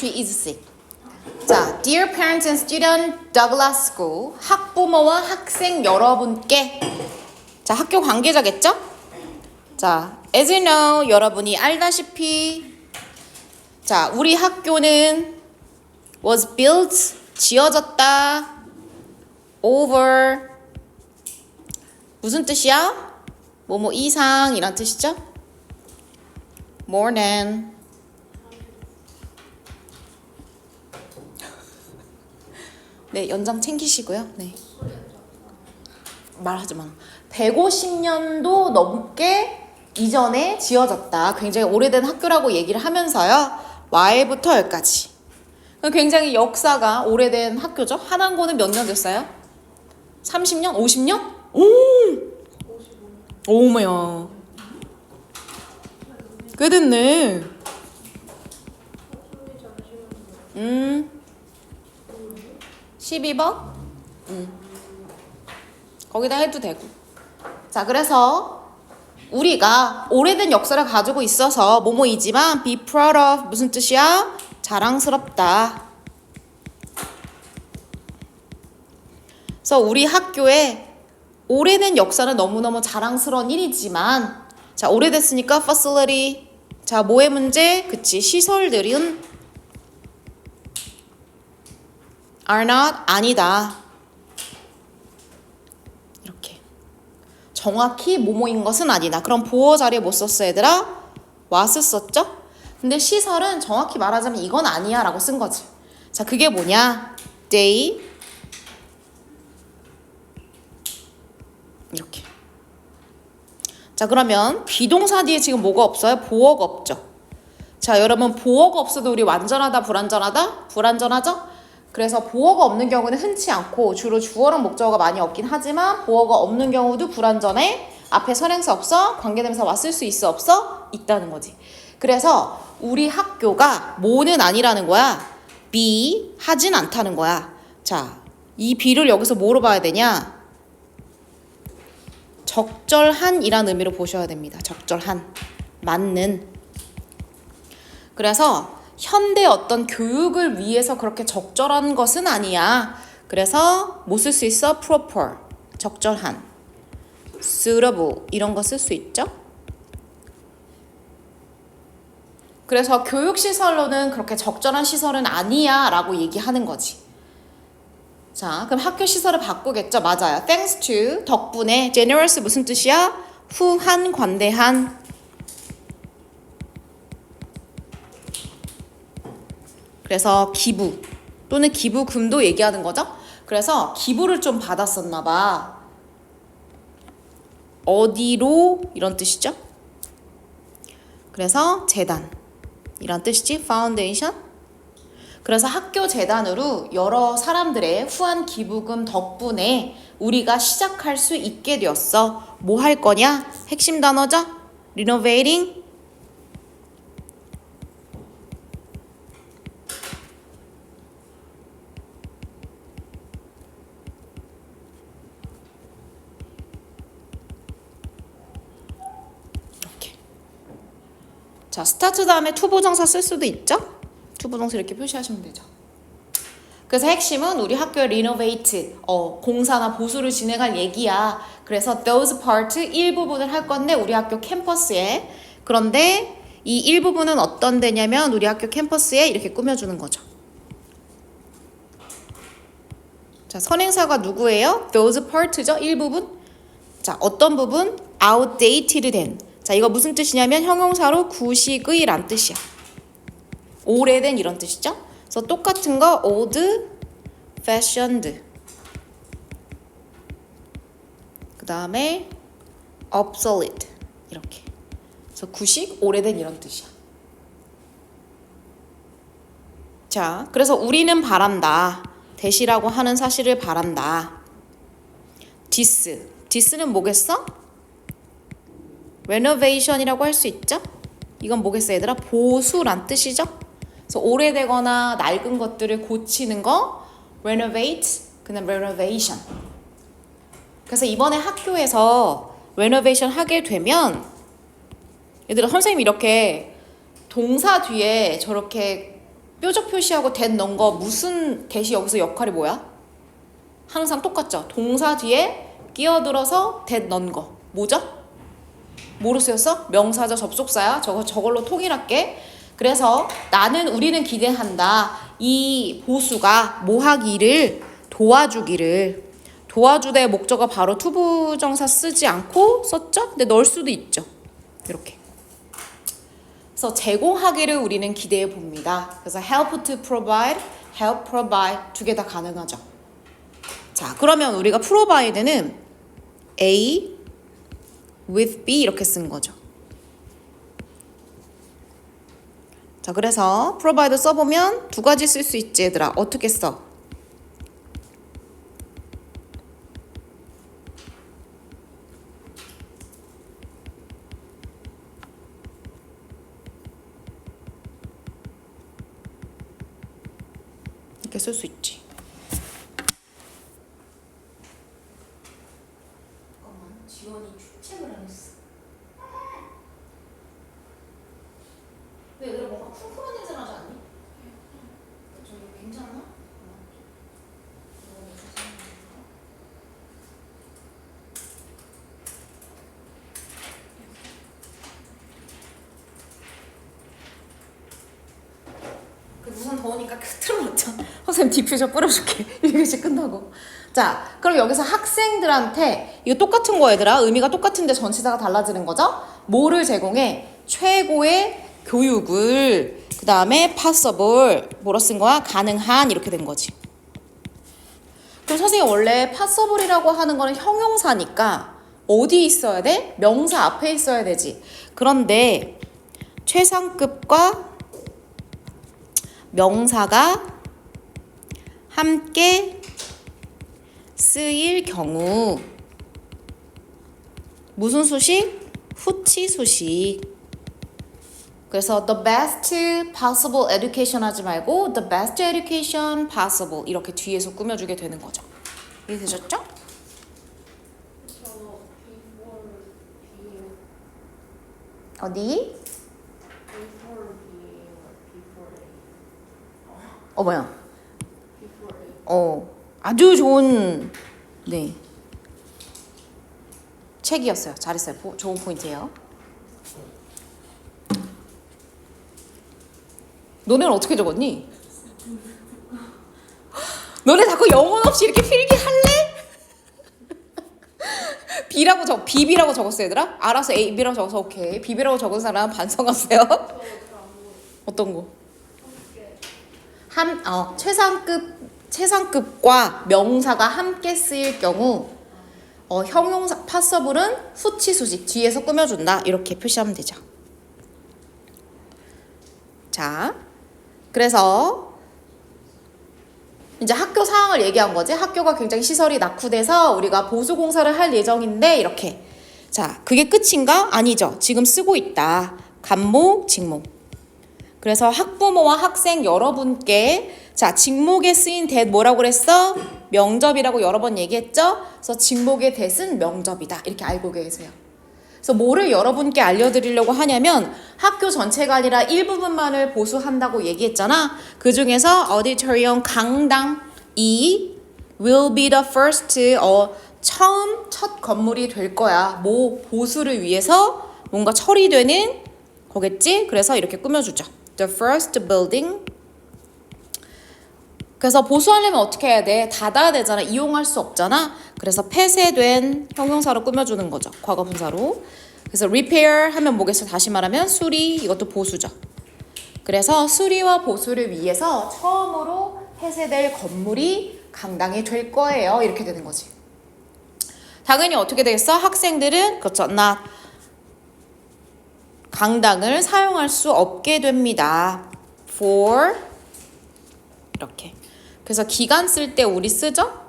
she is sick. 자, Dear parents and student Douglas School. 학부모와 학생 여러분께. 자, 학교 관계자겠죠? 자, as you know, 여러분이 알다시피. 자, 우리 학교는 was built, 지어졌다. over. 무슨 뜻이야? 뭐뭐 이상 이란 뜻이죠? more than. 네, 연장 챙기시고요. 네. 말하지 마. 150년도 넘게 이전에 지어졌다. 굉장히 오래된 학교라고 얘기를 하면서요. Y부터 L까지. 굉장히 역사가 오래된 학교죠. 한항고는 몇 년 됐어요? 30년? 50년? 오메야. 꽤 됐네. 12번? 거기다 해도 되고. 자, 그래서 우리가 오래된 역사를 가지고 있어서 뭐뭐이지만 be proud of 무슨 뜻이야? 자랑스럽다. 그래서 우리 학교에 오래된 역사는 너무너무 자랑스러운 일이지만 자, 오래됐으니까 facility. 자, 뭐의 문제? 그치, 시설들은 are not 아니다. 이렇게 정확히 뭐뭐인 것은 아니다. 그럼 보어 자리에 뭐 썼어 얘들아? was 썼죠? 근데 시설은 정확히 말하자면 이건 아니야 라고 쓴 거지. 자, 그게 뭐냐? they 이렇게. 자, 그러면 비동사 뒤에 지금 뭐가 없어요? 보어가 없죠. 자, 여러분 보어가 없어도 우리 완전하다 불완전하다? 불완전하죠? 그래서 보어가 없는 경우는 흔치 않고 주로 주어랑 목적어가 많이 없긴 하지만 보어가 없는 경우도 불완전해. 앞에 선행사 없어? 관계대명사 왔을 수 있어? 없어? 있다는 거지. 그래서 우리 학교가 뭐는 아니라는 거야. be 하진 않다는 거야. 자, 이 be를 여기서 뭐로 봐야 되냐? 적절한이라는 의미로 보셔야 됩니다. 적절한, 맞는. 그래서 현대 어떤 교육을 위해서 그렇게 적절한 것은 아니야. 그래서 뭐 쓸 수 있어? proper, 적절한, suitable 이런 거 쓸 수 있죠. 그래서 교육시설로는 그렇게 적절한 시설은 아니야 라고 얘기하는 거지. 자, 그럼 학교 시설을 바꾸겠죠? 맞아요. Thanks to, 덕분에. Generous 무슨 뜻이야? 후한, 관대한. 그래서 기부 또는 기부금도 얘기하는 거죠. 그래서 기부를 좀 받았었나 봐. 어디로? 이런 뜻이죠. 그래서 재단 이런 뜻이지. Foundation. 그래서 학교 재단으로 여러 사람들의 후한 기부금 덕분에 우리가 시작할 수 있게 되었어. 뭐 할 거냐? 핵심 단어죠? Renovating. 이렇게. 자, 스타트 다음에 투부정사 쓸 수도 있죠? 투부정사 이렇게 표시하시면 되죠. 그래서 핵심은 우리 학교의 renovate, 공사나 보수를 진행할 얘기야. 그래서 those part 일부분을 할 건데 우리 학교 캠퍼스에. 그런데 이 일부분은 어떤 데냐면 우리 학교 캠퍼스에 이렇게 꾸며주는 거죠. 자, 선행사가 누구예요? those part죠. 일부분. 자, 어떤 부분? outdated 된. 자, 이거 무슨 뜻이냐면 형용사로 구식의 란 뜻이야. 오래된 이런 뜻이죠. 그래서 똑같은 거 old fashioned. 그 다음에 obsolete 이렇게. 그래서 구식, 오래된 이런 뜻이야. 자, 그래서 우리는 바란다. 대시라고 하는 사실을 바란다. this는 뭐겠어? renovation이라고 할 수 있죠? 이건 뭐겠어 얘들아? 보수란 뜻이죠? 그래서 오래되거나 낡은 것들을 고치는 거 renovate, 그다음 renovation. 그래서 이번에 학교에서 renovation 하게 되면 얘들아 선생님이 이렇게 동사 뒤에 저렇게 뾰족 표시하고 that 넣은 거 무슨 that이 여기서 역할이 뭐야? 항상 똑같죠. 동사 뒤에 끼어들어서 that 넣은 거 뭐죠? 뭐로 쓰였어? 명사죠. 접속사야. 저걸로 통일할게. 그래서 우리는 기대한다. 이 보수가 뭐 하기를 도와주다의 목적어 바로 투부정사 쓰지 않고 썼죠? 근데 넣을 수도 있죠. 이렇게. 그래서 제공하기를 우리는 기대해 봅니다. 그래서 help to provide, help provide 두 개 다 가능하죠. 자, 그러면 우리가 provide는 A with B 이렇게 쓴 거죠. 자, 그래서 provide 써보면 두 가지 쓸 수 있지 얘들아. 어떻게 써? 이렇게 쓸 수 있지. 잠깐만, 지원이 출첵을 안 했어. 왜 얘들아 뭔가 쿵쿵한 냄새 나지 않니? 저기 괜찮아? 그 우선 더우니까 틀어놓자. 선생님 디퓨저 뿌려줄게. 1교시 끝나고. 자, 그럼 여기서 학생들한테 이거 똑같은 거 얘들아. 의미가 똑같은데 전치사가 달라지는 거죠? 뭐를 제공해? 최고의 교육을. 그 다음에 possible 뭐로 쓴 거야? 가능한 이렇게 된 거지. 그럼 선생님 원래 possible이라고 하는 거는 형용사니까 어디 있어야 돼? 명사 앞에 있어야 되지. 그런데 최상급과 명사가 함께 쓰일 경우 무슨 수식? 후치 수식. 그래서 the best possible education 하지 말고 the best education possible 이렇게 뒤에서 꾸며주게 되는 거죠. 이해되셨죠? 어디? 뭐야? 아주 좋은 네 책이었어요. 잘했어요. 좋은 포인트예요. 너네는 어떻게 적었니? 너네 자꾸 영혼 없이 이렇게 필기할래? B라고 적었어 얘들아? 알아서 A, B라고 적어서 오케이. B라고 적은 사람 반성하세요. 어떤 거? 최상급과 명사가 함께 쓰일 경우 형용사 possible은 후치 수식 뒤에서 꾸며준다 이렇게 표시하면 되죠. 자, 그래서 이제 학교 상황을 얘기한 거지. 학교가 굉장히 시설이 낙후돼서 우리가 보수 공사를 할 예정인데 이렇게. 자, 그게 끝인가? 아니죠. 지금 쓰고 있다. 간목, 직목. 그래서 학부모와 학생 여러분께 자, 직목에 쓰인 that 뭐라고 그랬어? 명접이라고 여러 번 얘기했죠? 그래서 직목의 that은 명접이다. 이렇게 알고 계세요. 그래서 뭐를 여러분께 알려드리려고 하냐면 학교 전체가 아니라 일부분만을 보수한다고 얘기했잖아. 그 중에서 auditorium 강당이 will be the first 첫 건물이 될 거야. 보수를 위해서 뭔가 처리되는 거겠지? 그래서 이렇게 꾸며주죠. The first building. 그래서 보수하려면 어떻게 해야 돼? 닫아야 되잖아. 이용할 수 없잖아. 그래서 폐쇄된 형용사로 꾸며주는 거죠. 과거 분사로. 그래서 repair 하면 뭐겠어? 다시 말하면 수리. 이것도 보수죠. 그래서 수리와 보수를 위해서 처음으로 폐쇄될 건물이 강당이 될 거예요. 이렇게 되는 거지. 당연히 어떻게 되겠어? 학생들은 그렇죠. 강당을 사용할 수 없게 됩니다. for 이렇게. 그래서 기간 쓸 때 우리 쓰죠?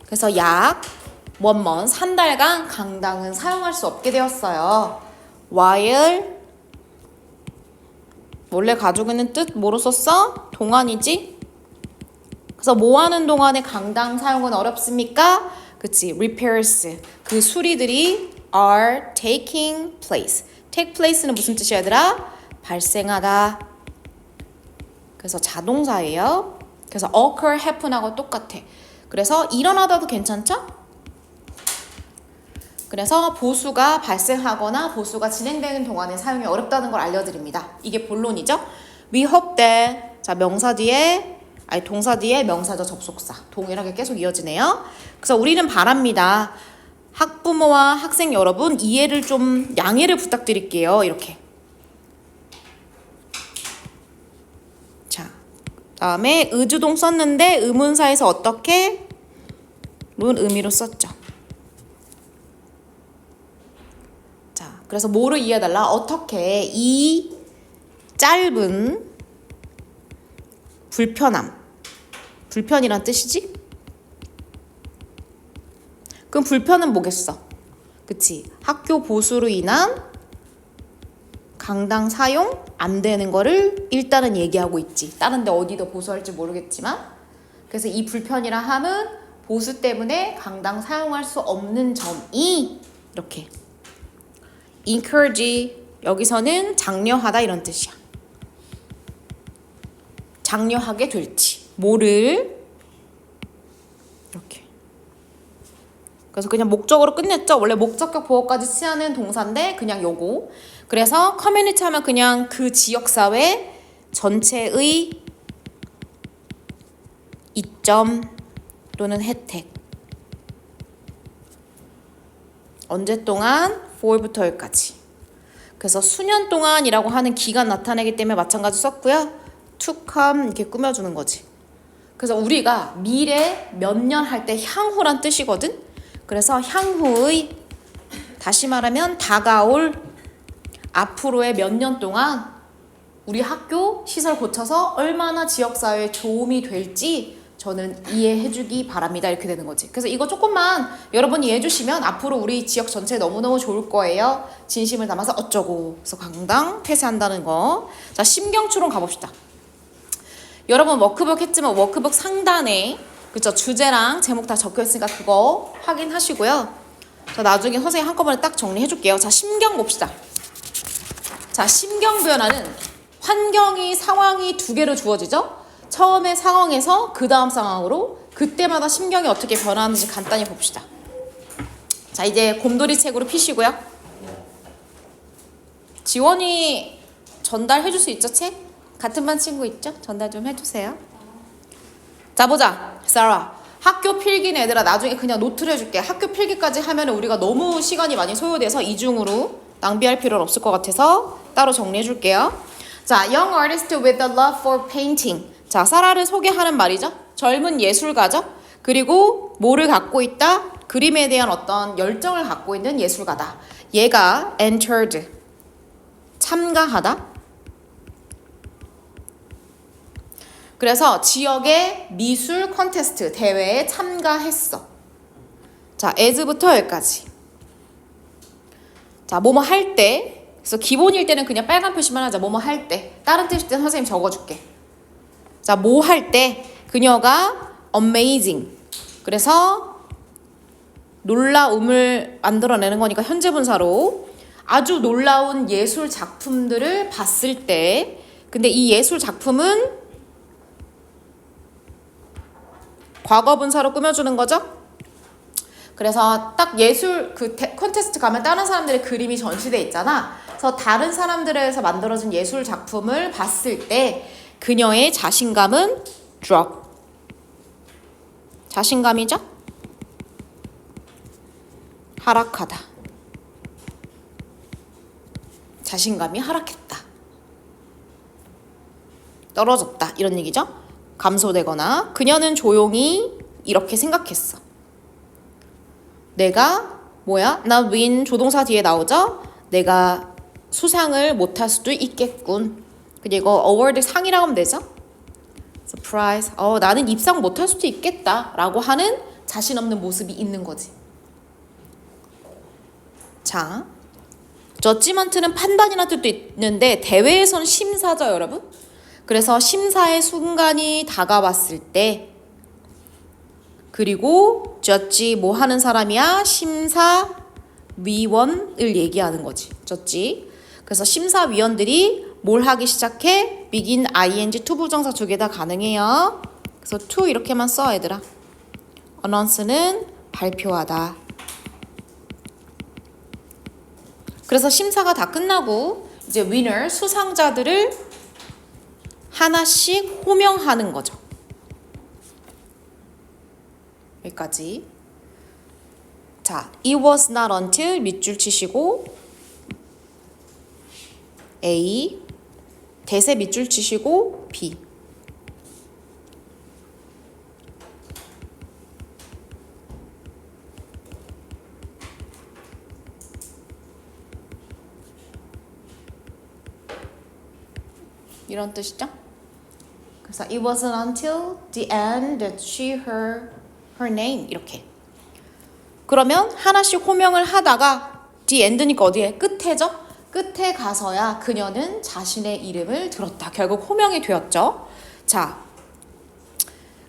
그래서 약 3달간 강당은 사용할 수 없게 되었어요. while 원래 가지고 있는 뜻 뭐로 썼어? 동안이지? 그래서 뭐 하는 동안에 강당 사용은 어렵습니까? 그치, repairs 그 수리들이 are taking place. take place는 무슨 뜻이야 얘들아? 발생하다. 그래서 자동사예요. 그래서 occur, happen하고 똑같아. 그래서 일어나다도 괜찮죠? 그래서 보수가 발생하거나 보수가 진행되는 동안에 사용이 어렵다는 걸 알려드립니다. 이게 본론이죠. We hope that 자 명사 뒤에 동사 뒤에 명사적 접속사 동일하게 계속 이어지네요. 그래서 우리는 바랍니다. 학부모와 학생 여러분 이해를 좀 양해를 부탁드릴게요. 이렇게. 자, 다음에 의주동 썼는데 의문사에서 어떻게 문 의미로 썼죠. 자, 그래서 뭐를 이해해달라? 어떻게 이 짧은 불편이란 뜻이지? 그럼 불편은 뭐겠어? 그치? 학교 보수로 인한 강당 사용 안 되는 거를 일단은 얘기하고 있지. 다른 데 어디도 보수할지 모르겠지만. 그래서 이 불편이라 함은 보수 때문에 강당 사용할 수 없는 점이 이렇게. encourage 여기서는 장려하다 이런 뜻이야. 장려하게 될지. 뭐를 이렇게. 그래서 그냥 목적으로 끝냈죠. 원래 목적격 보어까지 취하는 동사인데 그냥 요거. 그래서 커뮤니티 하면 그냥 그 지역사회 전체의 이점 또는 혜택. 언제 동안? 4부터 10까지. 그래서 수년 동안이라고 하는 기간 나타내기 때문에 마찬가지 썼고요. to come 이렇게 꾸며주는 거지. 그래서 우리가 미래 몇 년 할 때 향후란 뜻이거든. 그래서 향후의 다시 말하면 다가올 앞으로의 몇 년 동안 우리 학교 시설 고쳐서 얼마나 지역사회에 도움이 될지 저는 이해해주기 바랍니다. 이렇게 되는 거지. 그래서 이거 조금만 여러분이 이해해 주시면 앞으로 우리 지역 전체 너무너무 좋을 거예요. 진심을 담아서 어쩌고. 그래서 강당 폐쇄한다는 거. 자, 심경추론 가봅시다. 여러분 워크북 했지만 워크북 상단에 그쵸 주제랑 제목 다 적혀있으니까 그거 확인하시고요. 자, 나중에 선생님 한꺼번에 딱 정리해 줄게요. 자, 심경 봅시다. 자, 심경 변화는 환경이 상황이 두 개로 주어지죠. 처음에 상황에서 그 다음 상황으로 그때마다 심경이 어떻게 변화하는지 간단히 봅시다. 자, 이제 곰돌이 책으로 피시고요. 지원이 전달해 줄 수 있죠, 책? 같은 반 친구 있죠? 전달 좀 해주세요. 자, 보자. 사라. 학교 필기는 얘들아 나중에 그냥 노트를 해줄게. 학교 필기까지 하면 우리가 너무 시간이 많이 소요돼서 이중으로 낭비할 필요는 없을 것 같아서 따로 정리해 줄게요. 자, young artist with a love for painting. 자, 사라를 소개하는 말이죠. 젊은 예술가죠. 그리고 뭐를 갖고 있다? 그림에 대한 어떤 열정을 갖고 있는 예술가다. 얘가 entered. 참가하다. 그래서 지역의 미술 컨테스트 대회에 참가했어. 자, as부터 여기까지. 자, 뭐뭐 할 때. 그래서 기본일 때는 그냥 빨간 표시만 하자. 뭐뭐 할 때. 다른 뜻일 때 선생님 적어줄게. 자, 뭐 할 때. 그녀가 amazing. 그래서 놀라움을 만들어내는 거니까 현재 분사로 아주 놀라운 예술 작품들을 봤을 때. 근데 이 예술 작품은 과거 분사로 꾸며주는 거죠. 그래서 딱 예술 콘테스트 가면 다른 사람들의 그림이 전시돼 있잖아. 그래서 다른 사람들에서 만들어진 예술 작품을 봤을 때 그녀의 자신감은 drop. 자신감이죠? 하락하다. 자신감이 하락했다. 떨어졌다. 이런 얘기죠. 감소되거나 그녀는 조용히 이렇게 생각했어. 내가 뭐야? 나 win 조동사 뒤에 나오죠? 내가 수상을 못할 수도 있겠군. 그리고 award 상이라고 하면 되죠? surprise. 나는 입상 못할 수도 있겠다 라고 하는 자신 없는 모습이 있는 거지. 자, 저지먼트는 판단이라는 뜻도 있는데 대회에서는 심사죠, 여러분. 그래서 심사의 순간이 다가왔을 때 그리고 저지 뭐 하는 사람이야? 심사위원을 얘기하는 거지. 저지. 그래서 심사위원들이 뭘 하기 시작해? begin, ing, 투부정사 두 개 다 가능해요. 그래서 to 이렇게만 써 얘들아. announce는 발표하다. 그래서 심사가 다 끝나고 이제 winner, 수상자들을 하나씩 호명하는 거죠. 여기까지. 자, it was not until 밑줄 치시고 A, 대세 밑줄 치시고 B. 이런 뜻이죠? 그래서 it wasn't until the end that she heard her name 이렇게. 그러면 하나씩 호명을 하다가 the end니까 어디에? 끝에죠? 끝에 가서야 그녀는 자신의 이름을 들었다. 결국 호명이 되었죠. 자,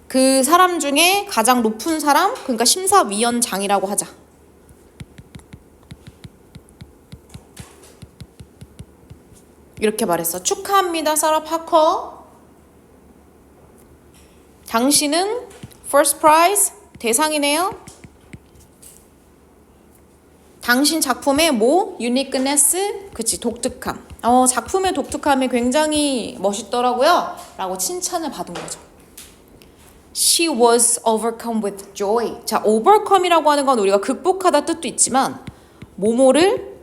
그 사람 중에 가장 높은 사람, 그러니까 심사위원장이라고 하자. 이렇게 말했어. 축하합니다, 사라 파커. 당신은 first prize 대상이네요. 당신 작품의 뭐? uniqueness? 그치, 독특함. 작품의 독특함이 굉장히 멋있더라고요. 라고 칭찬을 받은 거죠. She was overcome with joy. 자, overcome이라고 하는 건 우리가 극복하다 뜻도 있지만 모모에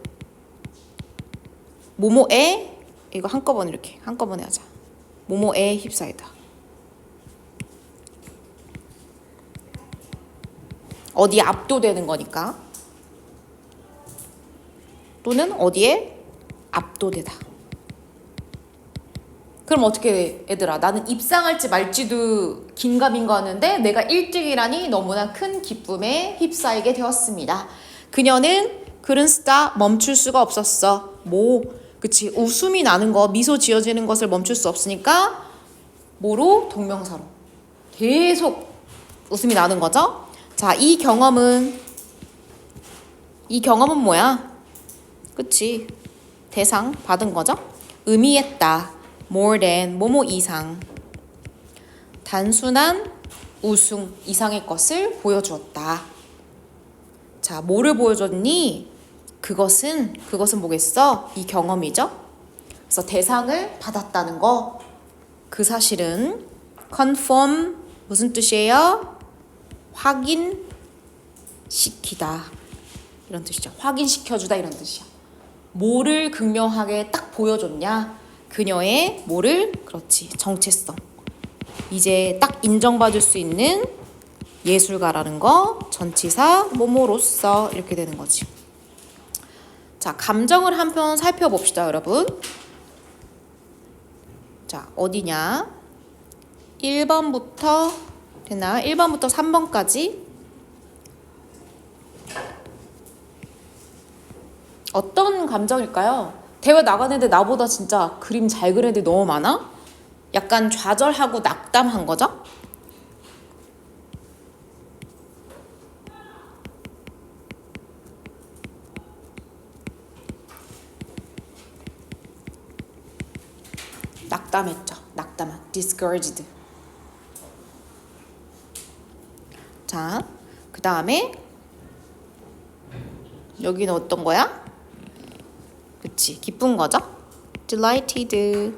이거 한꺼번에 이렇게 한꺼번에 하자. 모모에 휩싸이다. 어디에 압도되는 거니까. 또는 어디에 압도되다. 그럼 어떻게 돼? 얘들아, 나는 입상할지 말지도 긴가민가 하는데 내가 1등이라니 너무나 큰 기쁨에 휩싸이게 되었습니다. 글은 쓰다 멈출 수가 없었어. 그치, 웃음이 나는 거, 미소 지어지는 것을 멈출 수 없으니까 뭐로? 동명사로 계속 웃음이 나는 거죠. 자, 이 경험은 뭐야? 그치, 대상 받은 거죠. 의미했다. more than 뭐뭐 이상. 단순한 우승 이상의 것을 보여주었다. 자, 뭐를 보여줬니? 그것은 뭐겠어? 이 경험이죠. 그래서 대상을 받았다는 거. 그 사실은 confirm 무슨 뜻이에요? 확인시키다. 이런 뜻이죠. 확인시켜주다 이런 뜻이야. 뭐를 극명하게 딱 보여줬냐? 그녀의 뭐를? 그렇지, 정체성. 이제 딱 인정받을 수 있는 예술가라는 거. 전치사 뭐뭐로서 이렇게 되는 거지. 자, 감정을 한편 살펴봅시다, 여러분. 자, 어디냐? 1번부터 됐나? 1번부터 3번까지 어떤 감정일까요? 대회 나가는데 나보다 진짜 그림 잘 그리는 애들 너무 많아? 약간 좌절하고 낙담한 거죠? 낙담했죠. 낙담한. discouraged. 자, 그 다음에 여기는 어떤 거야? 그치, 기쁜 거죠? delighted.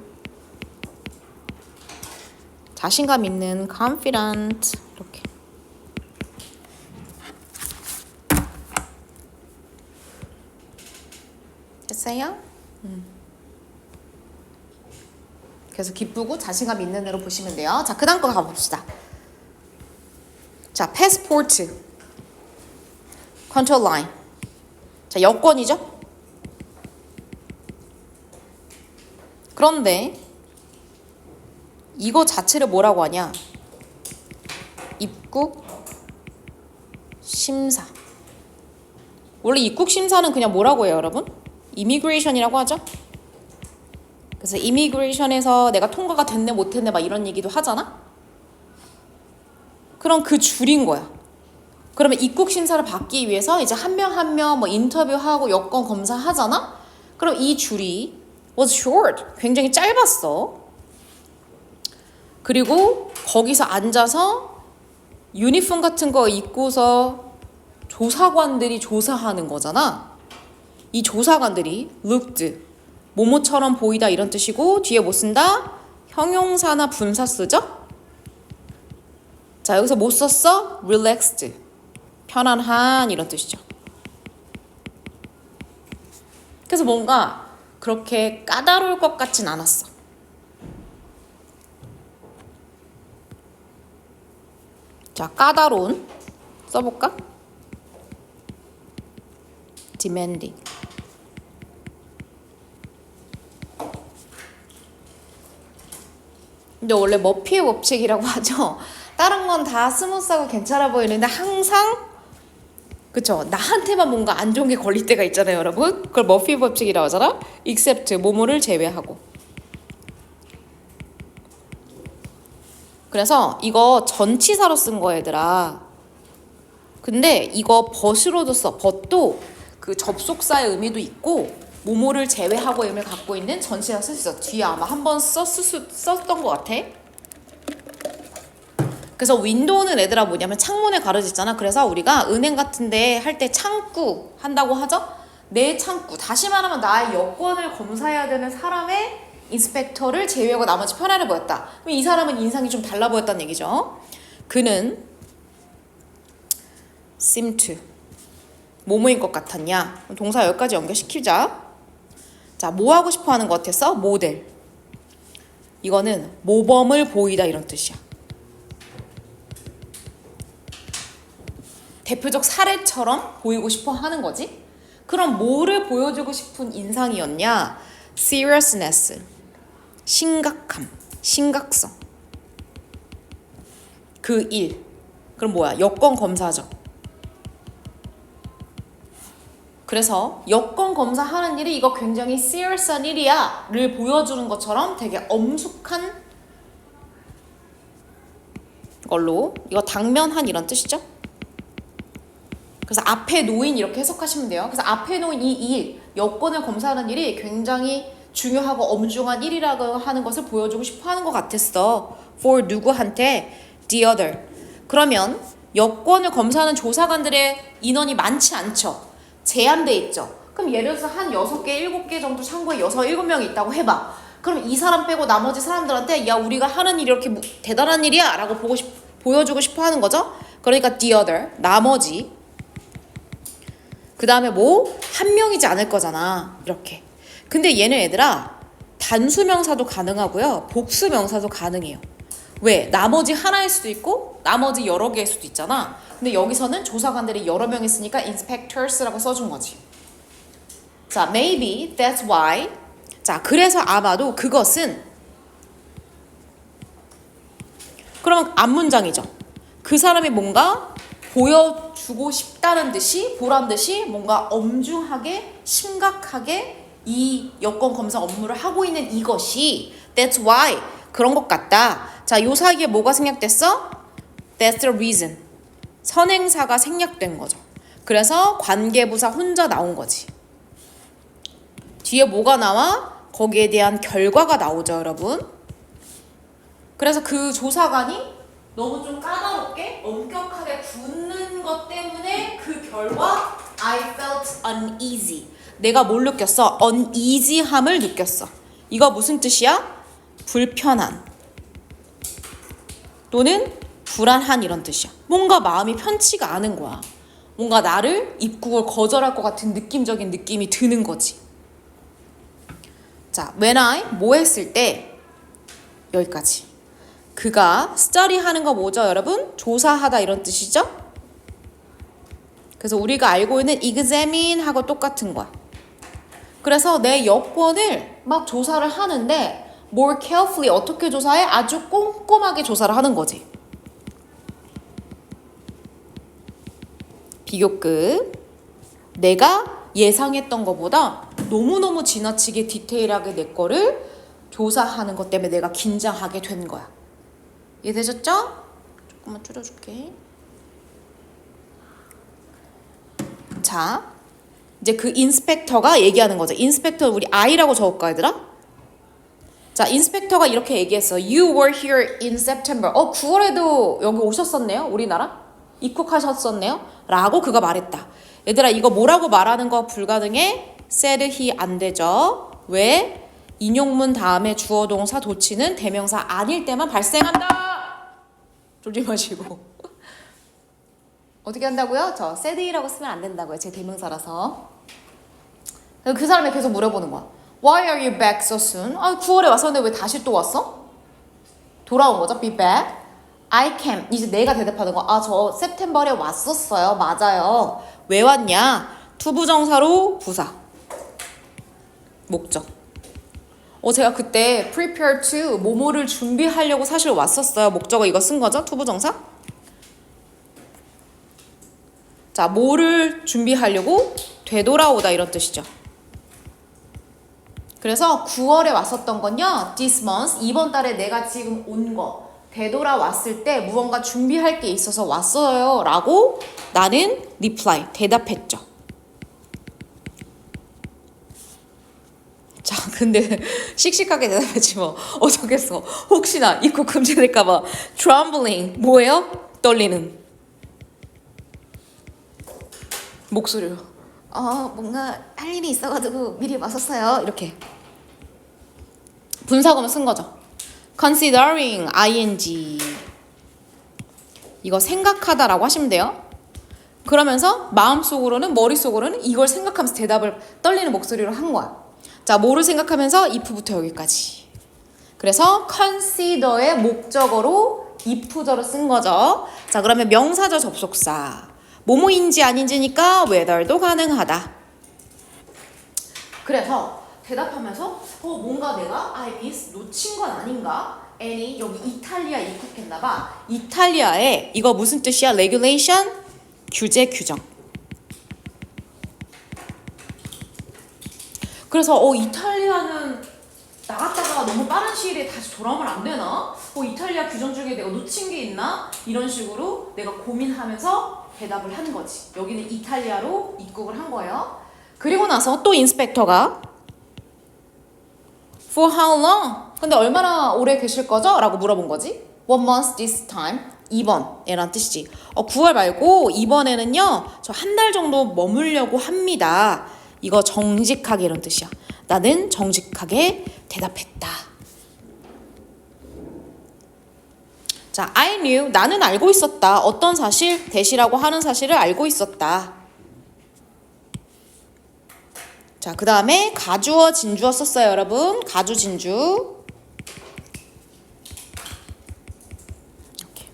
자신감 있는 confident. 이렇게. 됐어요? 그래서 기쁘고 자신감 있는 애로 보시면 돼요. 자, 그 다음 거 가봅시다. 자, passport. control line. 자, 여권이죠? 그런데 이거 자체를 뭐라고 하냐? 입국 심사. 원래 입국 심사는 그냥 뭐라고 해요, 여러분? immigration이라고 하죠? 그래서 immigration에서 내가 통과가 됐네 못했네 막 이런 얘기도 하잖아? 그럼 그 줄인 거야. 그러면 입국 심사를 받기 위해서 이제 한 명 한 명 뭐 인터뷰하고 여권 검사하잖아? 그럼 이 줄이 was short. 굉장히 짧았어. 그리고 거기서 앉아서 유니폼 같은 거 입고서 조사관들이 조사하는 거잖아. 이 조사관들이 looked, 뭐뭐처럼 보이다 이런 뜻이고 뒤에 뭐 쓴다? 형용사나 분사 쓰죠? 자, 여기서 뭐 썼어? relaxed, 편안한 이런 뜻이죠. 그래서 뭔가 그렇게 까다로울 것 같진 않았어. 자, 까다로운 써볼까? demanding. 근데 원래 머피의 법칙이라고 하죠. 다른 건 다 스무스하고 괜찮아 보이는데 항상 그쵸? 나한테만 뭔가 안 좋은 게 걸릴 때가 있잖아요, 여러분. 그걸 머피의 법칙이라고 하잖아. except 뭐뭐를 제외하고. 그래서 이거 전치사로 쓴 거 얘들아. 근데 이거 but으로도 써. but도 그 접속사의 의미도 있고 뭐뭐를 제외하고 의미를 갖고 있는 전치사 쓸 수 있어. 뒤에 아마 한번 썼던 것 같아. 그래서 윈도우는 얘들아 뭐냐면 창문에 가려지잖아. 그래서 우리가 은행 같은데 할 때 창구 한다고 하죠. 내 창구, 다시 말하면 나의 여권을 검사해야 되는 사람의 인스펙터를 제외하고 나머지 편안해 보였다. 그럼 이 사람은 인상이 좀 달라 보였다는 얘기죠. 그는 seem to 뭐뭐인 것 같았냐. 동사 여기까지 연결시키자. 자, 뭐 하고 싶어 하는 것 같았어? 모델. 이거는 모범을 보이다 이런 뜻이야. 대표적 사례처럼 보이고 싶어 하는 거지. 그럼 뭐를 보여주고 싶은 인상이었냐? seriousness, 심각함, 심각성. 그 일. 그럼 뭐야? 여권 검사죠. 그래서 여권 검사하는 일이 이거 굉장히 serious한 일이야 를 보여주는 것처럼 되게 엄숙한 걸로, 이거 당면한 이런 뜻이죠. 그래서 앞에 놓인 이렇게 해석하시면 돼요. 그래서 앞에 놓인 이 일, 여권을 검사하는 일이 굉장히 중요하고 엄중한 일이라고 하는 것을 보여주고 싶어 하는 것 같았어. for 누구한테? the other. 그러면 여권을 검사하는 조사관들의 인원이 많지 않죠. 제한돼 있죠. 그럼 예를 들어서 한 6개, 7개 정도 창구에 6, 7명이 있다고 해봐. 그럼 이 사람 빼고 나머지 사람들한테 야, 우리가 하는 일이 이렇게 대단한 일이야 라고 보여주고 싶어 하는 거죠. 그러니까 the other, 나머지. 그 다음에 뭐? 한 명이지 않을 거잖아. 이렇게. 근데 얘는 얘들아 단수명사도 가능하고요. 복수명사도 가능해요. 왜? 나머지 하나일 수도 있고 나머지 여러 개일 수도 있잖아. 근데 여기서는 조사관들이 여러 명 있으니까 inspectors라고 써준 거지. 자, maybe that's why. 자, 그래서 아마도 그것은, 그러면 앞문장이죠. 그 사람이 뭔가 보여주고 싶다는 듯이, 보란 듯이 뭔가 엄중하게 심각하게 이 여권 검사 업무를 하고 있는 이것이 that's why 그런 것 같다. 자, 요 사이에 뭐가 생략됐어? That's the reason. 선행사가 생략된 거죠. 그래서 관계부사 혼자 나온 거지. 뒤에 뭐가 나와? 거기에 대한 결과가 나오죠, 여러분. 그래서 그 조사관이 너무 좀 까다롭게 엄격하게 굳는 것 때문에 그 결과 I felt uneasy. 내가 뭘 느꼈어? uneasy함을 느꼈어. 이거 무슨 뜻이야? 불편한 또는 불안한 이런 뜻이야. 뭔가 마음이 편치가 않은 거야. 뭔가 나를 입국을 거절할 것 같은 느낌적인 느낌이 드는 거지. 자, when I 뭐 했을 때 여기까지. 그가 study 하는 거 뭐죠, 여러분? 조사하다 이런 뜻이죠? 그래서 우리가 알고 있는 examine 하고 똑같은 거야. 그래서 내 여권을 막 조사를 하는데 more carefully 어떻게 조사해? 아주 꼼꼼하게 조사를 하는 거지. 비교급. 내가 예상했던 것보다 너무너무 지나치게 디테일하게 내 거를 조사하는 것 때문에 내가 긴장하게 된 거야. 이해되셨죠? 조금만 줄여줄게. 자, 이제 그 인스펙터가 얘기하는 거죠. 인스펙터 우리 I라고 적을까 얘들아? 자, 인스펙터가 이렇게 얘기했어. You were here in September. 9월에도 여기 오셨었네요. 우리나라? 입국하셨었네요. 라고 그가 말했다. 얘들아 이거 뭐라고 말하는 거 불가능해? said he 안 되죠. 왜? 인용문 다음에 주어 동사 도치는 대명사 아닐 때만 발생한다. 졸지 마시고. 어떻게 한다고요? 저 said he라고 쓰면 안 된다고요. 제 대명사라서. 그 사람이 계속 물어보는 거야. Why are you back so soon? 9월에 왔었는데 왜 다시 또 왔어? 돌아온 거죠. Be back. I came. 이제 내가 대답하는 거. 저 September에 왔었어요. 맞아요. 왜 왔냐? 투부정사로 부사. 목적. 제가 그때 prepare to 뭐뭐를 준비하려고 사실 왔었어요. 목적어 이거 쓴 거죠? 투부정사. 자, 뭐를 준비하려고? 되돌아오다 이런 뜻이죠. 그래서 9월에 왔었던 건요. This month, 이번 달에 내가 지금 온 거. 되돌아왔을 때 무언가 준비할 게 있어서 왔어요. 라고 나는 reply, 대답했죠. 자, 근데 씩씩하게 대답했지 뭐. 어쩌겠어. 혹시나 입국 금지될까봐. trembling, 뭐예요? 떨리는. 목소리로. 뭔가 할 일이 있어가지고 미리 왔었어요. 이렇게. 분사구문 쓴 거죠. considering, ing. 이거 생각하다라고 하시면 돼요. 그러면서 마음속으로는 머릿속으로는 이걸 생각하면서 대답을 떨리는 목소리로 한 거야. 자, 뭐를 생각하면서 if부터 여기까지. 그래서 consider의 목적어로 if절을 쓴 거죠. 자, 그러면 명사절 접속사. 뭐뭐인지 아닌지니까 whether도 가능하다. 그래서 대답하면서 뭔가 내가 미스 놓친 건 아닌가? 애니 여기 이탈리아 입국했나봐. 이탈리아에 이거 무슨 뜻이야? regulation? 규제, 규정. 그래서 이탈리아는 나갔다가 너무 빠른 시일에 다시 돌아오면 안 되나? 이탈리아 규정 중에 내가 놓친 게 있나? 이런 식으로 내가 고민하면서 대답을 한 거지. 여기는 이탈리아로 입국을 한 거예요. 그리고 나서 또 인스펙터가 For how long? 근데 얼마나 오래 계실 거죠? 라고 물어본 거지. What month this time? 2번이란 뜻이지. 9월 말고 이번에는요. 저 한 달 정도 머물려고 합니다. 이거 정직하게 이런 뜻이야. 나는 정직하게 대답했다. 자, I knew. 나는 알고 있었다. 어떤 사실? 대시라고 하는 사실을 알고 있었다. 자, 그 다음에 가주어, 진주어 썼어요, 여러분. 가주, 진주. 이렇게.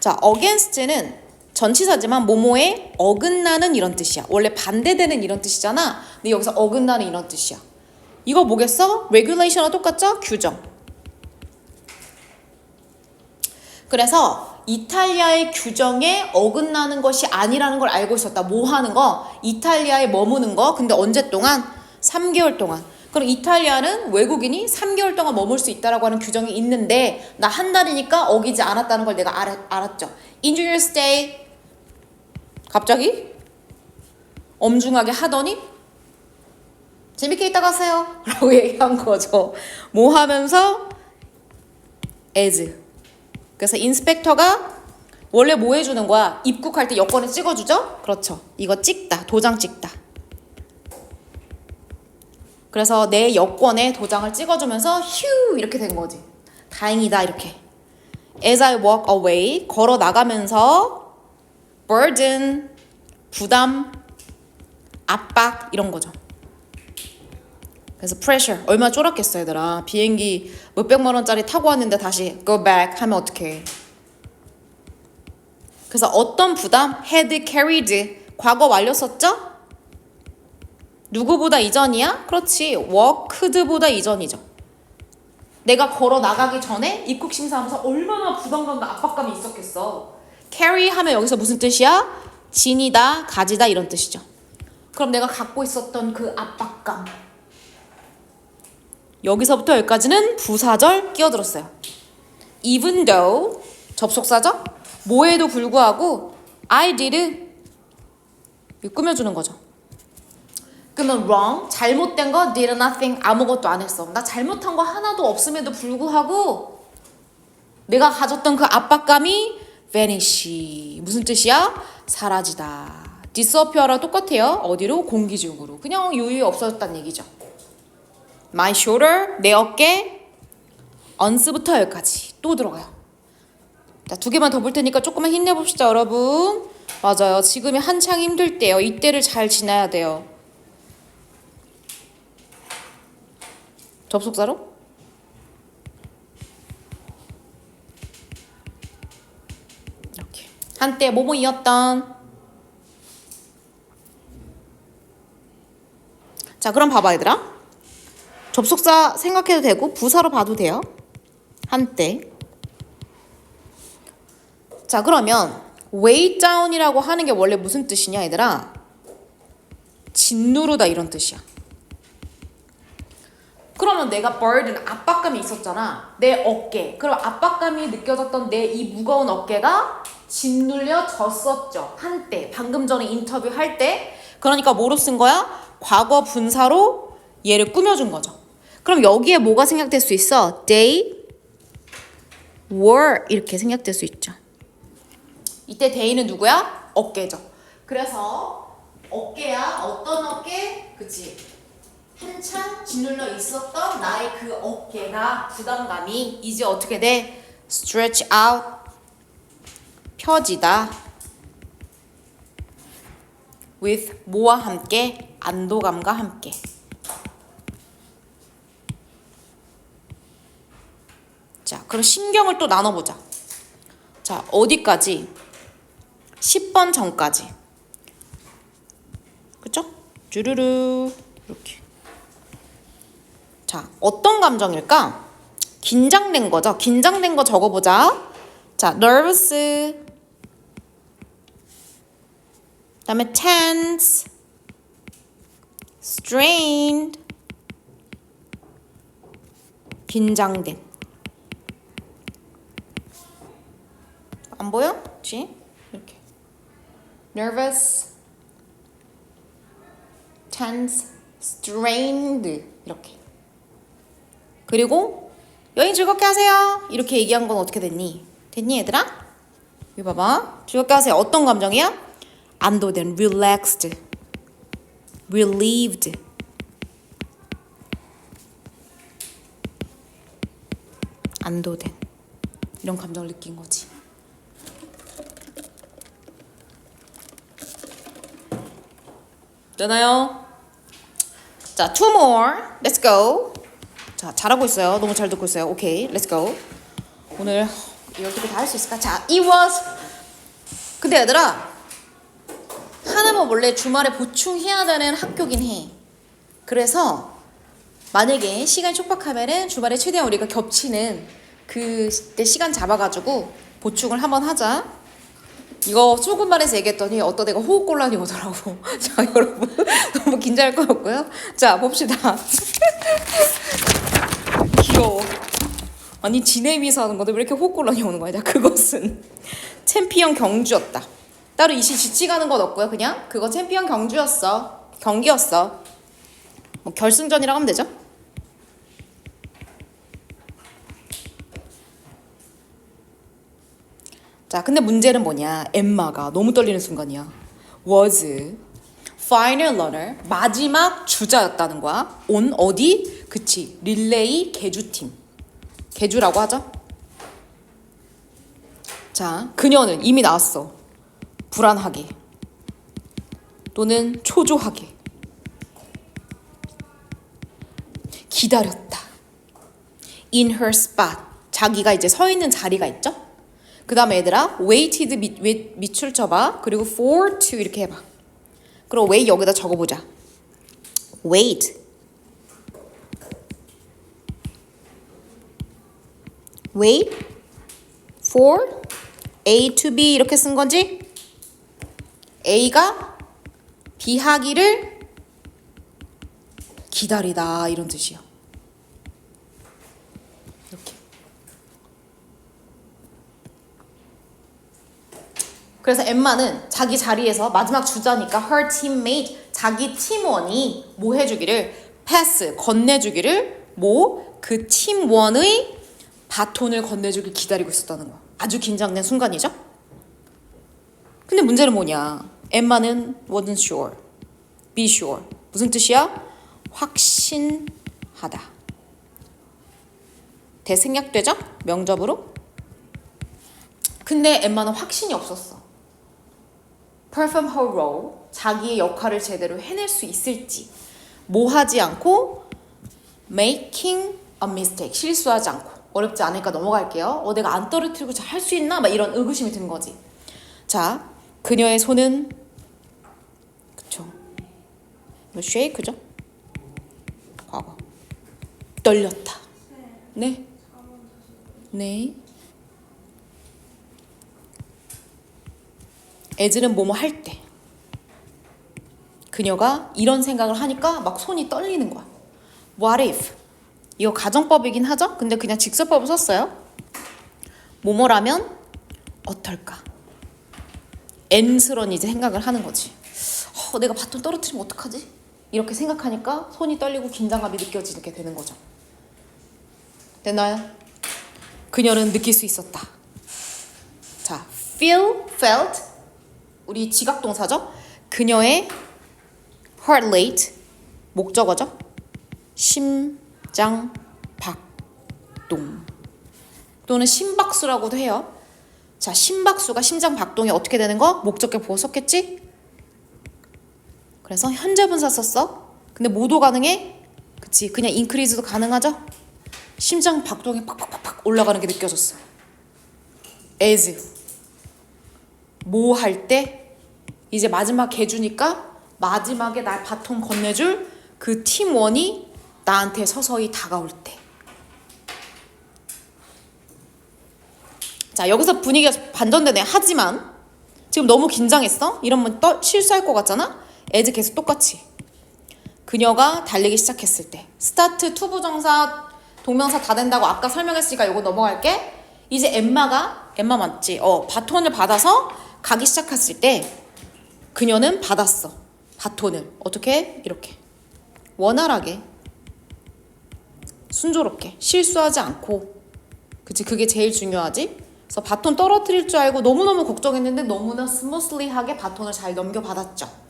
자, against는 전치사지만 뭐뭐에 어긋나는 이런 뜻이야. 원래 반대되는 이런 뜻이잖아. 근데 여기서 어긋나는 이런 뜻이야. 이거 뭐겠어? regulation과 똑같죠? 규정. 그래서 이탈리아의 규정에 어긋나는 것이 아니라는 걸 알고 있었다. 뭐 하는 거? 이탈리아에 머무는 거. 근데 언제 동안? 3개월 동안. 그럼 이탈리아는 외국인이 3개월 동안 머물 수 있다라고 하는 규정이 있는데 나 한 달이니까 어기지 않았다는 걸 내가 알았죠. Enjoy your stay. 갑자기 엄중하게 하더니 재밌게 있다 가세요. 라고 얘기한 거죠. 뭐 하면서? as. 그래서 인스펙터가 원래 뭐 해주는 거야? 입국할 때 여권을 찍어주죠? 그렇죠. 이거 찍다. 도장 찍다. 그래서 내 여권에 도장을 찍어주면서 휴 이렇게 된 거지. 다행이다 이렇게. As I walk away 걸어 나가면서 burden 부담 압박 이런 거죠. 그래서 pressure 얼마나 쫄았겠어 얘들아. 비행기 몇백만 원짜리 타고 왔는데 다시 go back 하면 어떡해. 그래서 어떤 부담? had carried 과거 완료 썼죠? 누구보다 이전이야? 그렇지. worked보다 이전이죠. 내가 걸어 나가기 전에 입국 심사하면서 얼마나 부담감과 압박감이 있었겠어. carry 하면 여기서 무슨 뜻이야? 지니다, 가지다 이런 뜻이죠. 그럼 내가 갖고 있었던 그 압박감. 여기서부터 여기까지는 부사절 끼어들었어요. Even though 접속사죠? 뭐에도 불구하고 I did 꾸며주는 거죠. 그러면 wrong, 잘못된 거 did nothing, 아무것도 안 했어. 나 잘못한 거 하나도 없음에도 불구하고 내가 가졌던 그 압박감이 vanish. 무슨 뜻이야? 사라지다. disappear랑 똑같아요. 어디로? 공기 중으로. 그냥 유유히 없어졌다는 얘기죠. My shoulder, 내 어깨, on부터 여기까지 또 들어가요. 자, 2개만 더 볼 테니까 조금만 힘내봅시다, 여러분. 맞아요. 지금이 한창 힘들 때요. 이때를 잘 지나야 돼요. 접속사로? 이렇게. 한때 뭐뭐이었던. 자, 그럼 봐봐, 얘들아. 접속사 생각해도 되고 부사로 봐도 돼요. 한때. 자, 그러면 weigh down이라고 하는 게 원래 무슨 뜻이냐, 얘들아? 짓누르다 이런 뜻이야. 그러면 내가 burden, 압박감이 있었잖아. 내 어깨. 그럼 압박감이 느껴졌던 내 이 무거운 어깨가 짓눌려졌었죠. 한때. 방금 전에 인터뷰 할 때. 그러니까 뭐로 쓴 거야? 과거 분사로 얘를 꾸며준 거죠. 그럼 여기에 뭐가 생략될 수 있어? They were 이렇게 생략될 수 있죠. 이때 they는 누구야? 어깨죠. 그래서 어깨야. 어떤 어깨? 그치? 한참 짓눌려 있었던 나의 그 어깨가 부담감이 이제 어떻게 돼? stretch out, 펴지다. with 뭐와 함께? 안도감과 함께. 자, 그럼 신경을 또 나눠보자. 자, 어디까지? 10번 전까지. 그쵸? 주르르 이렇게. 자, 어떤 감정일까? 긴장된 거죠. 긴장된 거 적어보자. 자, nervous, 그 다음에 tense, strained, 긴장된. 안 보여? 그치? 이렇게. nervous, tense, strained 이렇게. 그리고 여행 즐겁게 하세요. 이렇게 얘기한 건 어떻게 됐니? 됐니 얘들아? 여기 봐봐. 즐겁게 하세요. 어떤 감정이야? 안도된, relaxed, relieved. 안도된. 이런 감정을 느낀 거지. 되나요? 자, two more. Let's go. 자, 잘하고 있어요. 너무 잘 듣고 있어요. 오케이, let's go. 오늘 12개 다 할 수 있을까? 자, it was. 근데 얘들아, 하나만 원래 주말에 보충해야 되는 학교긴 해. 그래서 만약에 시간이 촉박하면은 주말에 최대한 우리가 겹치는 그때 시간 잡아가지고 보충을 한번 하자. 이거 조금만 해서 얘기했더니 어떤 애가 호흡곤란이 오더라고. 자, 여러분 너무 긴장할 것 같고요. 자, 봅시다. 귀여워. 아니 지네미에서 하는 건데 왜 이렇게 호흡곤란이 오는 거야? 자, 그것은 챔피언 경주였다. 따로 이시 지치가는 건 없고요. 그냥 그거 챔피언 경주였어. 경기였어. 뭐 결승전이라고 하면 되죠. 자, 근데 문제는 뭐냐? 엠마가 너무 떨리는 순간이야. was final runner, 마지막 주자였다는 거야. on 어디? 그치, 릴레이 개주팀. 개주라고 하죠. 자, 그녀는 이미 나왔어. 불안하게 또는 초조하게 기다렸다. in her spot, 자기가 이제 서 있는 자리가 있죠. 그 다음에 얘들아 waited 밑줄 쳐봐. 그리고 for to 이렇게 해봐. 그럼 wait 여기다 적어보자. wait for A to B 이렇게 쓴 건지 A가 B 하기를 기다리다 이런 뜻이야. 이렇게. 그래서 엠마는 자기 자리에서 마지막 주자니까 her teammate, 자기 팀원이 뭐 해주기를 패스, 건네주기를 그 팀원의 바톤을 건네주길 기다리고 있었다는 거야. 아주 긴장된 순간이죠. 근데 문제는 뭐냐. 엠마는 wasn't sure, be sure. 무슨 뜻이야? 확신하다. 대생략되죠? 명접으로. 근데 엠마는 확신이 없었어. perform her role, 자기의 역할을 제대로 해낼 수 있을지. 뭐 하지 않고 making a mistake, 실수하지 않고. 어렵지 않으니까 넘어갈게요. 내가 안 떨어뜨리고 잘 할 수 있나? 막 이런 의구심이 든 거지. 자, 그녀의 손은 그쵸, 쉐이크죠? 과거. 떨렸다. 네. 네. 에즈는 뭐뭐 할 때 그녀가 이런 생각을 하니까 막 손이 떨리는 거야. What if? 이거 가정법이긴 하죠? 근데 그냥 직설법을 썼어요. 뭐뭐라면 어떨까? N스런 이제 생각을 하는 거지. 내가 바톤 떨어뜨리면 어떡하지? 이렇게 생각하니까 손이 떨리고 긴장감이 느껴지게 되는 거죠. 됐나요? 그녀는 느낄 수 있었다. 자, felt 우리 지각동사죠? 그녀의 heart rate 목적어죠? 심장 박동 또는 심박수라고도 해요. 자, 심박수가 심장 박동이 어떻게 되는 거? 목적격 보고 썼겠지? 그래서 현재 분사 썼어. 근데 모도 가능해? 그치, 그냥 increase도 가능하죠? 심장 박동이 팍팍팍팍 올라가는 게 느껴졌어. as 뭐 할 때 이제 마지막 개주니까 마지막에 날 바통 건네줄 그 팀원이 나한테 서서히 다가올 때. 자, 여기서 분위기가 반전되네. 하지만 지금 너무 긴장했어? 이러면 실수할 것 같잖아? as 계속 똑같이. 그녀가 달리기 시작했을 때. 스타트, 투부정사, 동명사 다 된다고 아까 설명했으니까 이거 넘어갈게. 이제 엠마 맞지? 바톤을 받아서 가기 시작했을 때 그녀는 받았어. 바톤을. 어떻게? 이렇게. 원활하게. 순조롭게. 실수하지 않고. 그치? 그게 제일 중요하지? 그래서 바톤 떨어뜨릴 줄 알고 너무너무 걱정했는데 너무나 스무슬리하게 바톤을 잘 넘겨받았죠.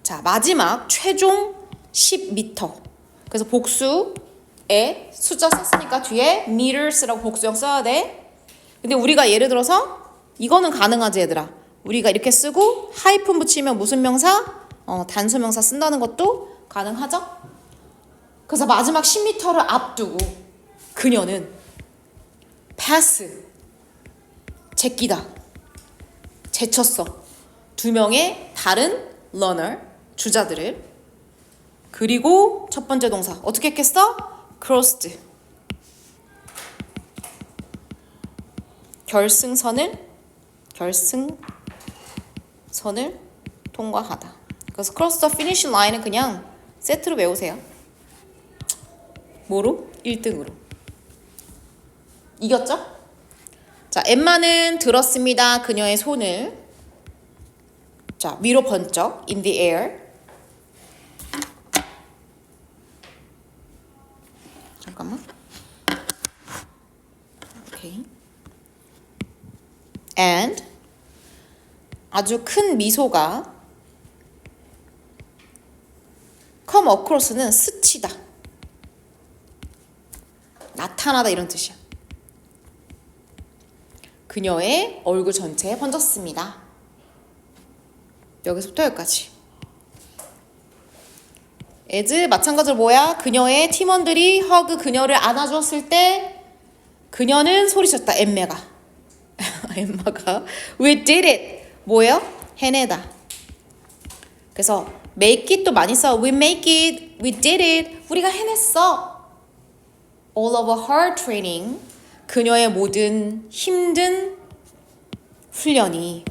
자, 마지막 최종 10m. 그래서 복수에 숫자 썼으니까 뒤에 meters라고 복수형 써야 돼. 근데 우리가 예를 들어서 이거는 가능하지 얘들아. 우리가 이렇게 쓰고 하이픈 붙이면 무슨 명사? 단수명사 쓴다는 것도 가능하죠? 그래서 마지막 10m를 앞두고 그녀는 패스, 제끼다, 제쳤어. 두 명의 다른 러너, 주자들을. 그리고 첫 번째 동사 어떻게 했겠어? crossed, 결승선을 통과하다. 그래서 cross the finish line은 그냥 세트로 외우세요. 뭐로? 1등으로. 이겼죠? 자, 엠마는 들었습니다. 그녀의 손을. 자, 위로 번쩍 in the air. 잠깐만. 오케이. And 아주 큰 미소가 come across는 스치다, 나타나다 이런 뜻이야. 그녀의 얼굴 전체에 번졌습니다. 여기서부터 여기까지. as 마찬가지로 뭐야? 그녀의 팀원들이 허그 그녀를 안아주었을 때 그녀는 소리쳤다. 엠마가 We did it. 뭐예요? 해내다. 그래서 make it도 많이 써. We make it, we did it. 우리가 해냈어. All of her training. 그녀의 모든 힘든 훈련이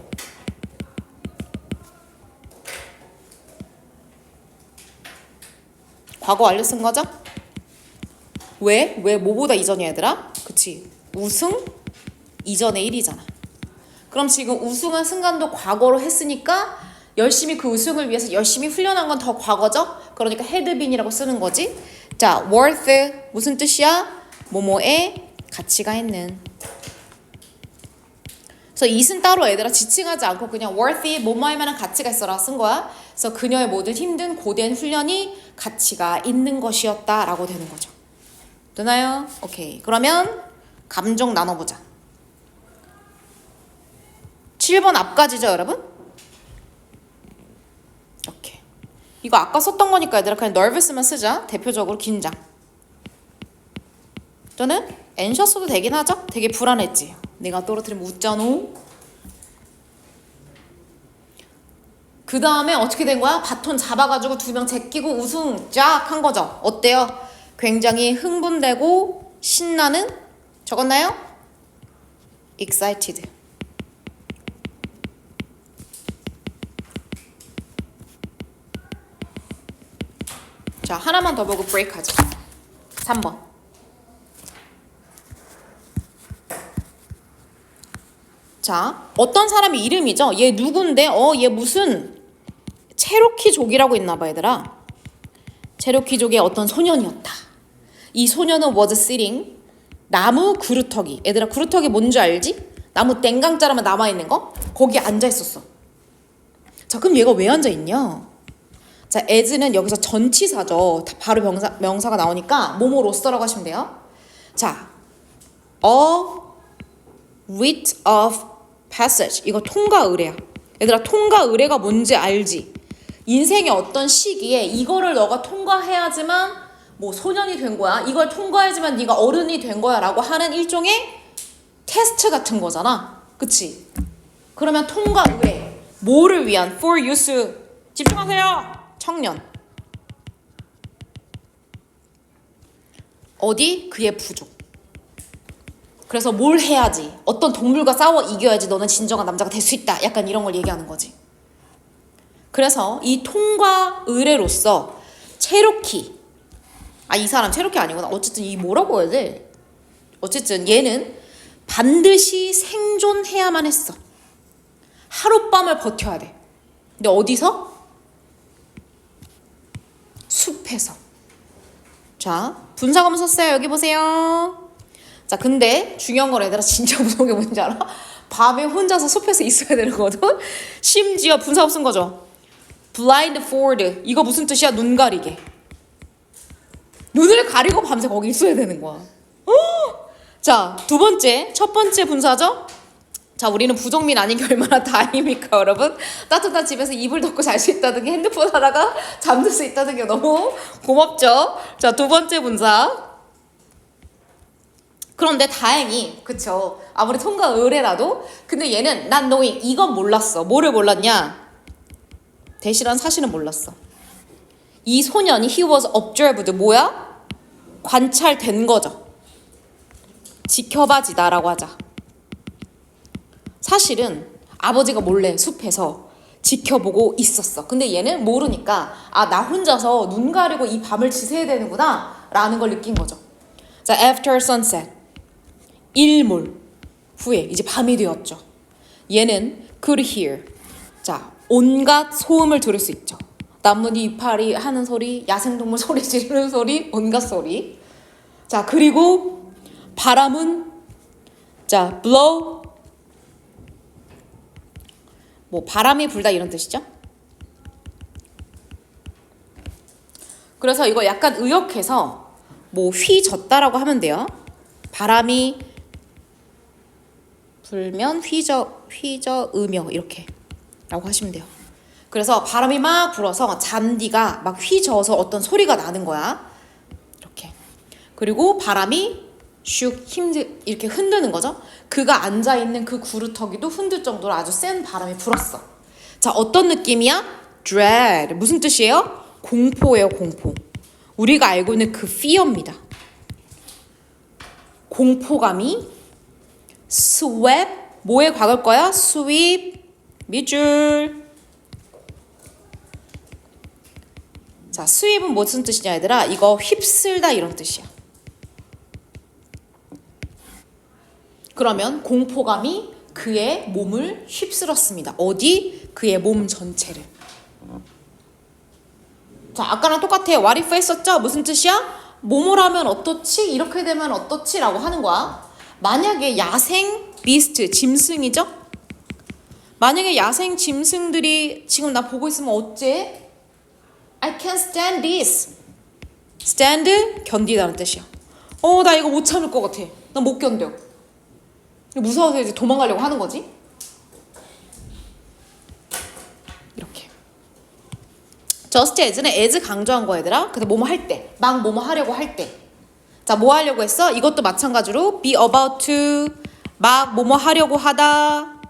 과거 완료 쓴 거죠? 왜? 왜 뭐보다 이전이야 얘들아? 그치? 우승? 이전의 일이잖아. 그럼 지금 우승한 순간도 과거로 했으니까 열심히 그 우승을 위해서 열심히 훈련한 건 더 과거죠? 그러니까 had been이라고 쓰는 거지. 자, worth 무슨 뜻이야? 뭐뭐에 가치가 있는. 그래서 it은 따로 얘들아 지칭하지 않고 그냥 worthy 뭐뭐할 만한 가치가 있어라 쓴 거야. 그래서 그녀의 모든 힘든 고된 훈련이 가치가 있는 것이었다라고 되는 거죠. 되나요? 오케이. 그러면 감정 나눠보자. 7번 앞까지죠, 여러분? 이렇게. 이거 아까 썼던 거니까 얘들아 그냥 nervous만 쓰자. 대표적으로 긴장. 저는 anxious도 되긴 하죠? 되게 불안했지. 내가 떨어뜨리면 웃잖아. 그 다음에 어떻게 된 거야? 바톤 잡아가지고 2명 제끼고 우승 쫙 한 거죠. 어때요? 굉장히 흥분되고 신나는 적었나요? excited. 자, 하나만 더 보고 브레이크 하자. 3번. 자, 어떤 사람의 이름이죠? 얘 누군데? 얘 무슨 체로키족이라고 있나봐 얘들아. 체로키족의 어떤 소년이었다. 이 소년은 was sitting 나무 그루터기. 얘들아 그루터기 뭔지 알지? 나무 땡강자라면 남아있는 거? 거기에 앉아있었어. 자, 그럼 얘가 왜 앉아있냐? 자, as는 여기서 전치사죠. 바로 명사가 나오니까 뭐뭐로서라고 하시면 돼요. 자, a rite of passage. 이거 통과 의례야. 얘들아 통과 의례가 뭔지 알지? 인생의 어떤 시기에 이거를 너가 통과해야지만 뭐 소년이 된 거야. 이걸 통과해야지만 네가 어른이 된 거야 라고 하는 일종의 테스트 같은 거잖아. 그치? 그러면 통과 의례. 뭐를 위한? for use. 집중하세요. 청년. 어디? 그의 부족. 그래서 뭘 해야지? 어떤 동물과 싸워 이겨야지 너는 진정한 남자가 될 수 있다. 약간 이런 걸 얘기하는 거지. 그래서 이 통과 의례로서 체로키. 이 사람 체로키 아니구나. 어쨌든 이 뭐라고 해야 돼? 어쨌든 얘는 반드시 생존해야만 했어. 하룻밤을 버텨야 돼. 근데 어디서? 숲에서. 자, 분사검 썼어요. 여기 보세요. 자, 근데 중요한 건 얘들아 진짜 무서운 게 뭔지 알아? 밤에 혼자서 숲에서 있어야 되는 거거든? 심지어 분사검 쓴 거죠. blindfold. 이거 무슨 뜻이야? 눈 가리게. 눈을 가리고 밤새 거기 있어야 되는 거야. 자, 두 번째, 첫 번째 분사죠? 자, 우리는 부족민 아닌 게 얼마나 다행입니까, 여러분? 따뜻한 집에서 이불 덮고 잘 수 있다는 게 핸드폰 하다가 잠들 수 있다는 게 너무 고맙죠? 자, 두 번째 분사. 그런데 다행히, 그쵸? 아무리 통과 의례라도, 근데 얘는 not knowing, 이건 몰랐어. 뭐를 몰랐냐? 대시란 사실은 몰랐어. 이 소년이 he was observed, 뭐야? 관찰된 거죠. 지켜봐지다라고 하자. 사실은 아버지가 몰래 숲에서 지켜보고 있었어. 근데 얘는 모르니까 나 혼자서 눈 가리고 이 밤을 지새야 되는구나 라는 걸 느낀 거죠. 자, after sunset. 일몰 후에 이제 밤이 되었죠. 얘는 could hear. 자, 온갖 소음을 들을 수 있죠. 나뭇잎 이파리 하는 소리, 야생동물 소리 지르는 소리, 온갖 소리. 자, 그리고 바람은 자, blow. 뭐 바람이 불다 이런 뜻이죠. 그래서 이거 약간 의역해서 뭐 휘젓다라고 하면 돼요. 바람이 불면 휘저으며 이렇게 라고 하시면 돼요. 그래서 바람이 막 불어서 잔디가 막 휘저어서 어떤 소리가 나는 거야. 이렇게. 그리고 바람이 슉 이렇게 흔드는 거죠. 그가 앉아있는 그 구루터기도 흔들 정도로 아주 센 바람이 불었어. 자, 어떤 느낌이야? dread. 무슨 뜻이에요? 공포예요, 공포. 우리가 알고 있는 그 fear입니다. 공포감이 swept, 뭐에 과거일 거야? sweep, 밑줄. 자, sweep은 무슨 뜻이냐 얘들아? 이거 휩쓸다 이런 뜻이야. 그러면 공포감이 그의 몸을 휩쓸었습니다. 어디? 그의 몸 전체를. 자, 아까랑 똑같아요. what if 했었죠? 무슨 뜻이야? 뭐뭐라면 어떻지? 이렇게 되면 어떻지? 라고 하는 거야. 만약에 야생 비스트, 짐승이죠? 만약에 야생 짐승들이 지금 나 보고 있으면 어째? I can't stand this. stand, 견디다는 뜻이야. 나 이거 못 참을 것 같아. 나 못 견뎌. 무서워서 이제 도망가려고 하는 거지. 이렇게. just as는 as 강조한 거 얘들아. 그래서 뭐뭐 할 때, 막 뭐뭐 하려고 할 때. 자, 뭐 하려고 했어? 이것도 마찬가지로 be about to, 막 뭐뭐 하려고 하다.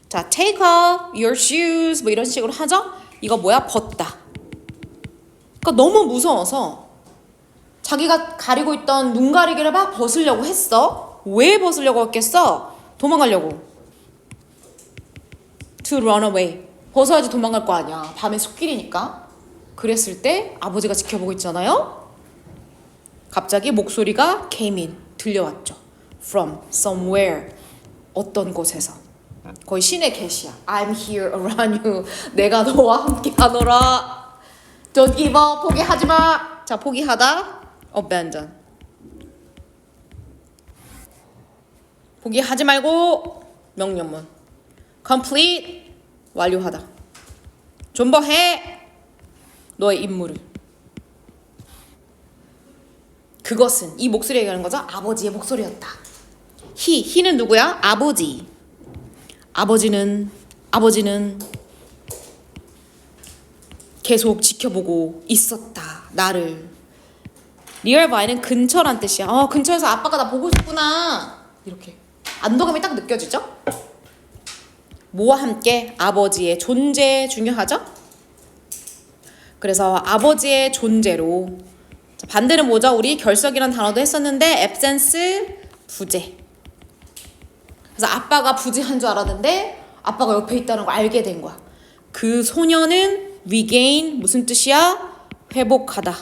자, take off your shoes 뭐 이런 식으로 하죠? 이거 뭐야? 벗다. 그러니까 너무 무서워서 자기가 가리고 있던 눈 가리개를 막 벗으려고 했어. 왜 벗으려고 했겠어? 도망가려고. To run away. 벗어야지 도망갈 거 아니야. 밤에 숲길이니까. 그랬을 때 아버지가 지켜보고 있잖아요. 갑자기 목소리가 came in. 들려왔죠. From somewhere. 어떤 곳에서. 거의 신의 계시야. I'm here around you. 내가 너와 함께 하노라. Don't give up. 포기하지 마. 자, 포기하다. abandon. 포기하지 말고 명령문. complete. 완료하다. 존버해. 너의 임무를. 그것은 이 목소리 얘기하는 거죠. 아버지의 목소리였다. he는 누구야? 아버지. 아버지는 계속 지켜보고 있었다. 나를. nearby는 근처란 뜻이야. 근처에서 아빠가 나 보고 있구나. 이렇게 안도감이 딱 느껴지죠? 뭐와 함께? 아버지의 존재 중요하죠? 그래서 아버지의 존재로. 자, 반대는 뭐죠? 우리 결석이란 단어도 했었는데 absence, 부재. 그래서 아빠가 부재한 줄 알았는데 아빠가 옆에 있다는 걸 알게 된 거야. 그 소녀는 regain 무슨 뜻이야? 회복하다.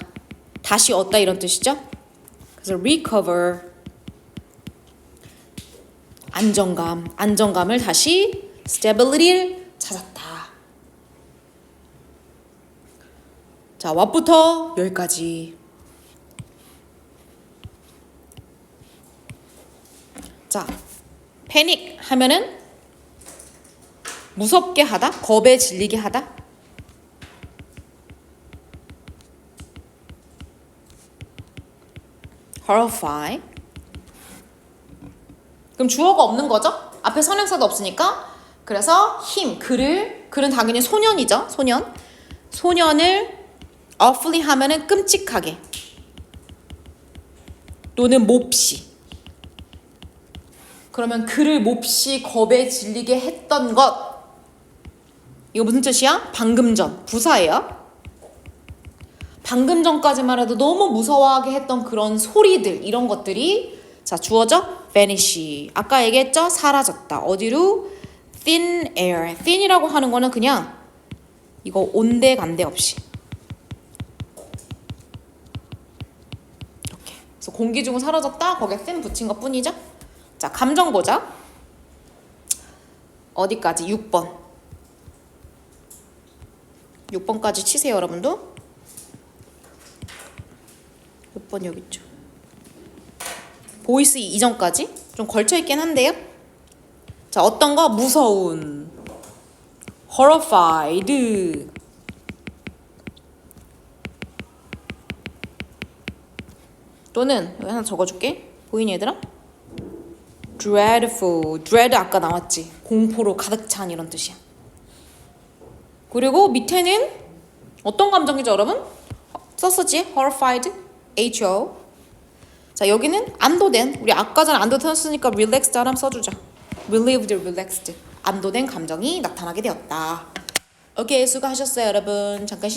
다시 얻다 이런 뜻이죠. 그래서 recover 안정감을 다시 stability를 찾았다. 자, what부터 여기까지. 자, 패닉 하면은 무섭게 하다, 겁에 질리게 하다. horrify. 그럼 주어가 없는 거죠? 앞에 선행사도 없으니까. 그래서 그는 당연히 소년이죠. 소년을 awfully 하면은 끔찍하게 또는 몹시. 그러면 그를 몹시 겁에 질리게 했던 것. 이거 무슨 뜻이야? 방금 전, 부사예요. 방금 전까지만 해도 너무 무서워하게 했던 그런 소리들, 이런 것들이 자, 주어죠? vanish. 아까 얘기했죠? 사라졌다. 어디로? thin air. thin이라고 하는 거는 그냥 이거 온데 간데 없이 이렇게. 그래서 공기 중으로 사라졌다. 거기에 thin 붙인 것 뿐이죠. 자, 감정 보자. 어디까지? 6번. 6번까지 치세요, 여러분도. 6번 여기 있죠. 보이스 이전까지 좀 걸쳐있긴 한데요. 자, 어떤 거? 무서운. horrified. 또는 여기 하나 적어줄게. 보이니 얘들아? dreadful. dread 아까 나왔지. 공포로 가득 찬 이런 뜻이야. 그리고 밑에는 어떤 감정이죠, 여러분? 썼었지? horrified. ho. 자, 여기는 안도된. 우리 아까 전에 안도된 썼으니까 relaxed 하나 써주자. relieved, relaxed. 안도된 감정이 나타나게 되었다. 오케이, 수고하셨어요, 여러분. 잠깐